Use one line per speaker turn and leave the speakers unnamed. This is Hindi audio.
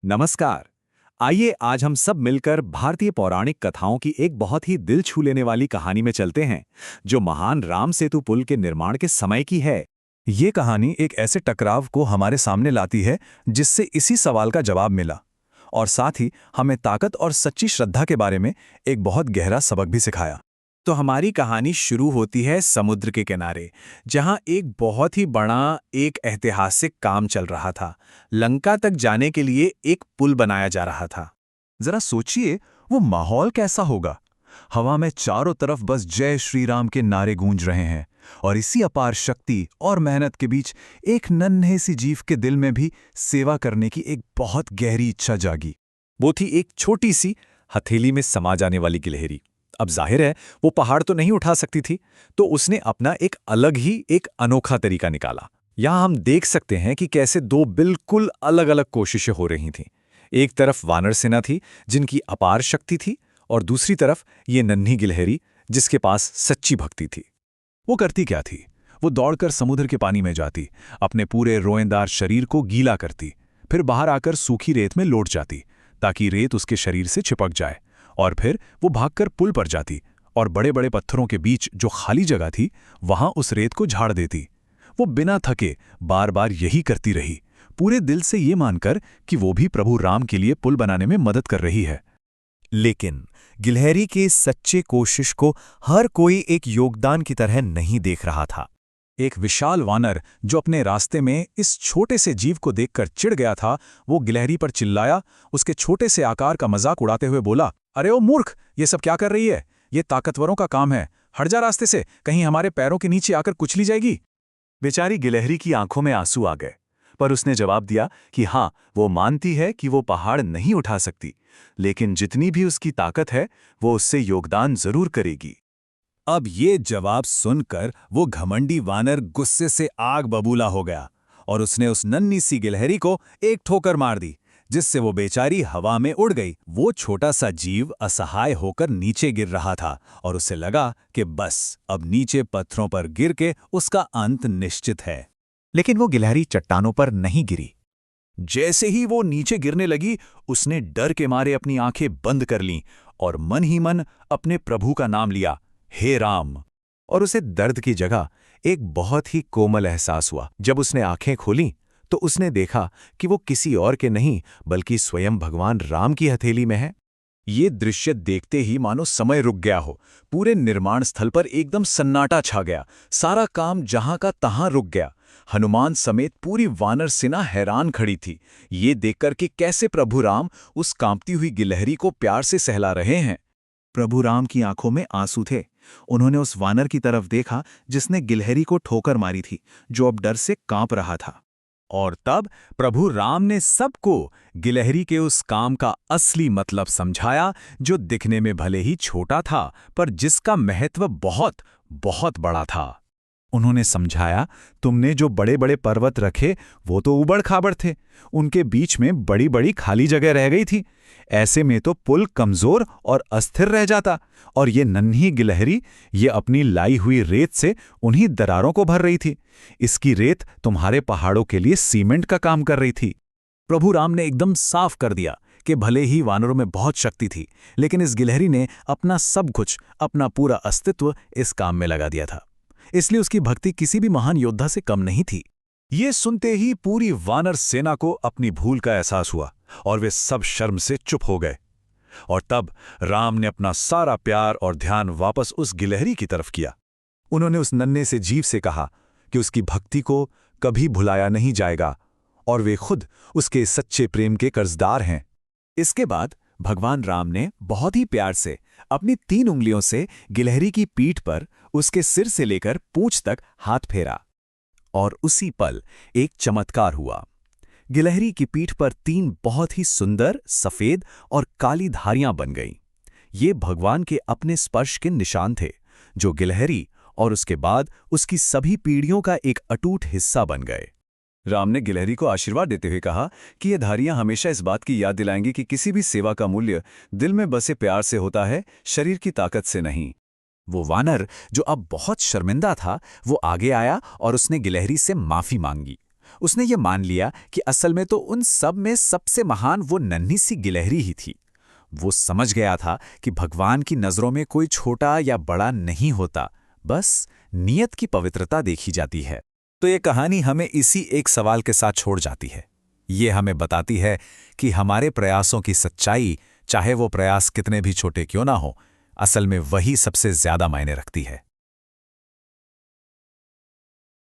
नमस्कार। आइए आज हम सब मिलकर भारतीय पौराणिक कथाओं की एक बहुत ही दिल छू लेने वाली कहानी में चलते हैं, जो महान राम सेतु पुल के निर्माण के समय की है।
ये कहानी एक ऐसे टकराव को हमारे सामने लाती है जिससे इसी सवाल का जवाब मिला, और साथ ही हमें ताकत और सच्ची श्रद्धा के बारे में एक बहुत गहरा सबक भी सिखाया।
तो हमारी कहानी शुरू होती है समुद्र के किनारे, जहां एक बहुत ही बड़ा एक ऐतिहासिक काम चल रहा था। लंका तक जाने के लिए एक पुल बनाया जा रहा था।
जरा सोचिए, वो माहौल कैसा होगा। हवा में चारों तरफ बस जय श्री राम के नारे गूंज रहे हैं, और इसी अपार शक्ति और मेहनत के बीच एक नन्हे सी जीव के दिल में भी सेवा करने की एक बहुत गहरी इच्छा जागी।
वो थी एक छोटी सी हथेली में समा जाने वाली गिलहरी। अब जाहिर है वो पहाड़ तो नहीं उठा सकती थी, तो उसने अपना एक अलग ही एक अनोखा तरीका निकाला। यहाँ हम देख सकते हैं कि कैसे दो बिल्कुल अलग अलग कोशिशें हो रही थीं। एक तरफ वानर सेना थी जिनकी अपार शक्ति थी, और दूसरी तरफ ये नन्ही गिलहरी जिसके पास सच्ची भक्ति थी।
वो करती क्या थी? वो दौड़कर समुद्र के पानी में जाती, अपने पूरे रोएंदार शरीर को गीला करती, फिर बाहर आकर सूखी रेत में लौट जाती ताकि रेत उसके शरीर से चिपक जाए, और फिर वो भागकर पुल पर जाती और बड़े बड़े पत्थरों के बीच जो खाली जगह थी वहां उस रेत को झाड़ देती। वो बिना थके बार बार यही करती रही, पूरे दिल से ये मानकर कि वो भी प्रभु राम के लिए पुल बनाने में मदद कर रही है।
लेकिन गिलहरी की इस सच्चे कोशिश को हर कोई एक योगदान की तरह नहीं देख रहा था।
एक विशाल वानर जो अपने रास्ते में इस छोटे से जीव को देखकर चिढ़ गया था, वो गिलहरी पर चिल्लाया, उसके छोटे से आकार का मजाक उड़ाते हुए बोला, अरे ओ मूर्ख, ये सब क्या कर रही है? ये ताकतवरों का काम है, हट जा रास्ते से, कहीं हमारे पैरों के नीचे आकर कुचली जाएगी।
बेचारी गिलहरी की आंखों में आंसू आ गए, पर उसने जवाब दिया कि हाँ, वो मानती है कि वो पहाड़ नहीं उठा सकती, लेकिन जितनी भी उसकी ताकत है वो उससे योगदान जरूर करेगी।
अब ये जवाब सुनकर वो घमंडी वानर गुस्से से आग बबूला हो गया, और उसने उस नन्ही सी गिलहरी को एक ठोकर मार दी, जिससे वो बेचारी हवा में उड़ गई। वो छोटा सा जीव असहाय होकर नीचे गिर रहा था, और उसे लगा कि बस अब नीचे पत्थरों पर गिर के उसका अंत निश्चित है।
लेकिन वो गिलहरी चट्टानों पर नहीं गिरी।
जैसे ही वो नीचे गिरने लगी, उसने डर के मारे अपनी आंखें बंद कर लीं और मन ही मन अपने प्रभु का नाम लिया, हे राम।
और उसे दर्द की जगह एक बहुत ही कोमल एहसास हुआ। जब उसने आंखें खोलीं तो उसने देखा कि वो किसी और के नहीं बल्कि स्वयं भगवान राम की हथेली में है।
ये दृश्य देखते ही मानो समय रुक गया हो। पूरे निर्माण स्थल पर एकदम सन्नाटा छा गया। सारा काम जहां का तहां रुक गया। हनुमान समेत पूरी वानर सेना हैरान खड़ी थी, ये देखकर कि कैसे प्रभु राम उस कांपती हुई गिलहरी को प्यार से सहला रहे हैं।
प्रभु राम की आंखों में आंसू थे। उन्होंने उस वानर की तरफ देखा जिसने गिलहरी को ठोकर मारी थी, जो अब डर से कांप रहा था।
और तब प्रभु राम ने सबको गिलहरी के उस काम का असली मतलब समझाया, जो दिखने में भले ही छोटा था पर जिसका महत्व बहुत बहुत बड़ा था।
उन्होंने समझाया, तुमने जो बड़े बड़े पर्वत रखे वो तो उबड़ खाबड़ थे, उनके बीच में बड़ी बड़ी खाली जगह रह गई थी। ऐसे में तो पुल कमजोर और अस्थिर रह जाता, और ये नन्ही गिलहरी ये अपनी लाई हुई रेत से उन्हीं दरारों को भर रही थी। इसकी रेत तुम्हारे पहाड़ों के लिए सीमेंट का काम कर रही थी।
प्रभु राम ने एकदम साफ कर दिया कि भले ही वानरों में बहुत शक्ति थी, लेकिन इस गिलहरी ने अपना सब कुछ, अपना पूरा अस्तित्व इस काम में लगा दिया था। इसलिए उसकी भक्ति किसी भी महान योद्धा से कम नहीं थी। ये सुनते ही पूरी वानर सेना को अपनी भूल का एहसास हुआ, और वे सब शर्म से चुप हो गए। और तब राम ने अपना सारा प्यार और ध्यान वापस उस गिलहरी की तरफ किया। उन्होंने उस नन्हे से जीव से कहा कि उसकी भक्ति को कभी भुलाया नहीं जाएगा, और वे खुद उसके सच्चे प्रेम के कर्जदार हैं।
इसके बाद भगवान राम ने बहुत ही प्यार से अपनी 3 उंगलियों से गिलहरी की पीठ पर उसके सिर से लेकर पूंछ तक हाथ फेरा, और उसी पल एक चमत्कार हुआ। गिलहरी की पीठ पर 3 बहुत ही सुंदर सफेद और काली धारियां बन गईं। ये भगवान के अपने स्पर्श के निशान थे, जो गिलहरी और उसके बाद उसकी सभी पीढ़ियों का एक अटूट हिस्सा बन गए।
राम ने गिलहरी को आशीर्वाद देते हुए कहा कि ये धारियां हमेशा इस बात की याद दिलाएंगी कि किसी भी सेवा का मूल्य दिल में बसे प्यार से होता है, शरीर की ताकत से नहीं।
वो वानर जो अब बहुत शर्मिंदा था, वो आगे आया और उसने गिलहरी से माफी मांगी। उसने ये मान लिया कि असल में तो उन सब में सबसे महान वो नन्ही सी गिलहरी ही थी। वो समझ गया था कि भगवान की नज़रों में कोई छोटा या बड़ा नहीं होता, बस नियत की पवित्रता देखी जाती है।
तो ये कहानी हमें इसी एक सवाल के साथ छोड़ जाती है। ये हमें बताती है कि हमारे प्रयासों की सच्चाई, चाहे वो प्रयास कितने भी छोटे क्यों ना हो, असल में वही सबसे ज्यादा मायने रखती है।